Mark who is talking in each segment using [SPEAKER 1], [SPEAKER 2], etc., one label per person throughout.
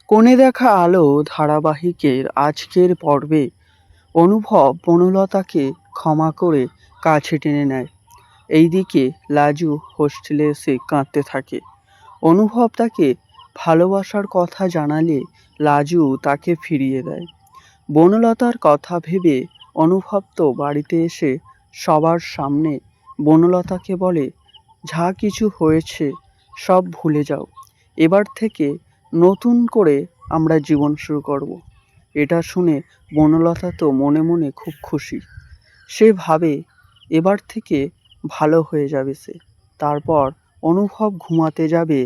[SPEAKER 1] কোণে দেখা আলো ধারাবাহিকের আজকের পর্বে অনুভব বনলতাকে ক্ষমা করে কাছে টেনে নেয়। এইদিকে লাজু হোস্টেলে এসে কাঁদতে থাকে। অনুভব তাকে ভালোবাসার কথা জানালে লাজু তাকে ফিরিয়ে দেয়। বনলতার কথা ভেবে অনুভব তো বাড়িতে এসে সবার সামনে বনলতাকে বলে, যা কিছু হয়েছে সব ভুলে যাও, এবার থেকে নতুন করে আমরা জীবন শুরু করব। এটা শুনে বনলতা তো মনে মনে খুব খুশি। সে ভাবে এবার থেকে ভালো হয়ে যাবে সে। তারপর অনুভব ঘুমাতে যাবে,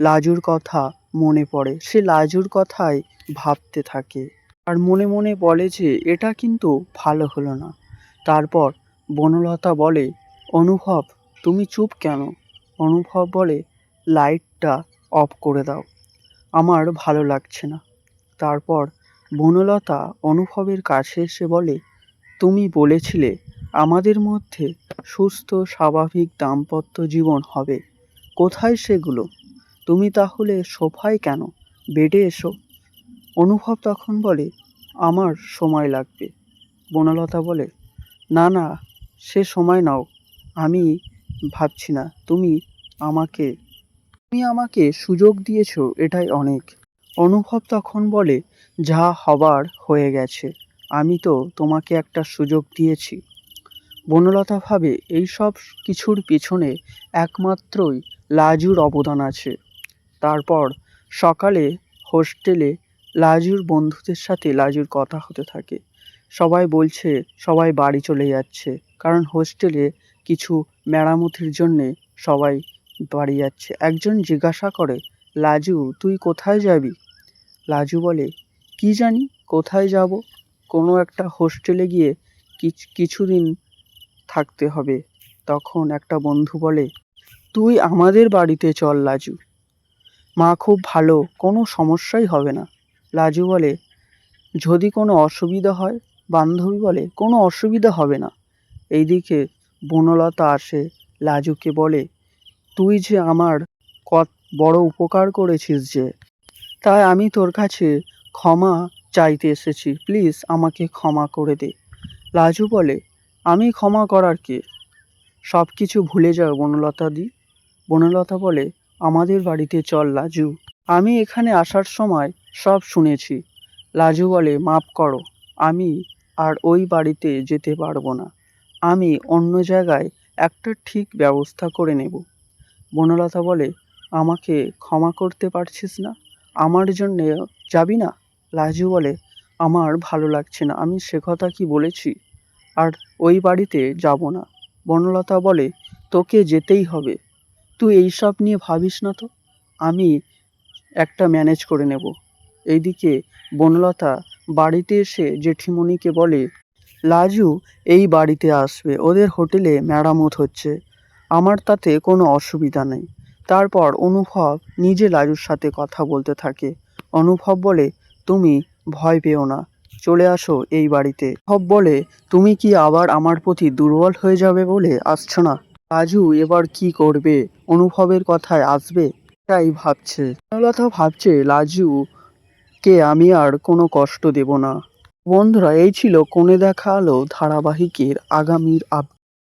[SPEAKER 1] লাজুর কথা মনে পড়ে। সে লাজুর কথাই ভাবতে থাকে আর মনে মনে বলে যে এটা কিন্তু ভালো হলো না। তারপর বনলতা বলে, অনুভব তুমি চুপ কেন? অনুভব বলে, লাইটটা অফ করে দাও, আমার ভালো লাগছে না। তারপর বনলতা অনুভবের কাছে এসে বলে, তুমি বলেছিলে আমাদের মধ্যে সুস্থ স্বাভাবিক দাম্পত্য জীবন হবে, কোথায় সেগুলো? তুমি তাহলে সোফায় কেন? বেডে এসো। অনুভব তখন বলে, আমার সময় লাগবে। বনলতা বলে, না না, সে সময় নাও, আমি ভাবছি না। তুমি আমাকে সুযোগ দিয়েছো, এটাই অনেক। অনুভব তখন বলে, যা হবার হয়ে গেছে, আমি তো তোমাকে একটা সুযোগ দিয়েছি। বনলতা ভাবে এই সব কিছুর পিছনে একমাত্রই লাজুর অবদান আছে। তারপর সকালে হোস্টেলে লাজুর বন্ধুদের সাথে লাজুর কথা হতে থাকে। সবাই বলছে সবাই বাড়ি চলে যাচ্ছে, কারণ হোস্টেলে কিছু মেরামতির জন্যে সবাই বাড়ি যাচ্ছে। একজন জিজ্ঞাসা করে, লাজু তুই কোথায় যাবি? লাজু বলে, কি জানি কোথায় যাব, কোনো একটা হোস্টেলে গিয়ে কিছুদিন থাকতে হবে। তখন একটা বন্ধু বলে, তুই আমাদের বাড়িতে চল লাজু, মা খুব ভালো, কোনো সমস্যাই হবে না। লাজু বলে, যদি কোনো অসুবিধা হয়? বান্ধবী বলে, কোনো অসুবিধা হবে না। এইদিকে বনলতা আসে, লাজুকে বলে, তুই যে আমার কত বড় উপকার করেছিস যে, তাই আমি তোর কাছে ক্ষমা চাইতে এসেছি, প্লিজ আমাকে ক্ষমা করে দে। লাজু বলে, আমি ক্ষমা করার কে? সব কিছু ভুলে যাও বনলতা দি। বনলতা বলে, আমাদের বাড়িতে চল লাজু, আমি এখানে আসার সময় সব শুনেছি। লাজু বলে, মাফ করো, আমি আর ওই বাড়িতে যেতে পারবো না, আমি অন্য জায়গায় একটা ঠিক ব্যবস্থা করে নেব। বনলতা বলে, আমাকে ক্ষমা করতে পারছিস না? আমার জন্যে যাবি না? লাজু বলে, আমার ভালো লাগছে না, আমি সে কথা কি বলেছি? আর ওই বাড়িতে যাব না। বনলতা বলে, তোকে যেতেই হবে, তুই এইসব নিয়ে ভাবিস না তো, আমি একটা ম্যানেজ করে নেব। এইদিকে বনলতা বাড়িতে এসে জেঠিমণিকে বলে, লাজু এই বাড়িতে আসবে, ওদের হোটেলে মেরামত হচ্ছে, আমার তাতে কোনো অসুবিধা নেই। তারপর অনুভব নিজে লাজুর সাথে কথা বলতে থাকে। অনুভব বলে, তুমি ভয় পেও না, চলে আসো এই বাড়িতে। অনুভব বলে, তুমি কি আবার আমার প্রতি দুর্বল হয়ে যাবে বলে আসছো না? লাজু এবার কি করবে? অনুভবের কথায় আসবে, তাই ভাবছে। বনলতা ভাবছে, লাজুকে আমি আর কোনো কষ্ট দেব না। বন্ধুরা, এই ছিল কোণে দেখা আলো ধারাবাহিকের আগামীর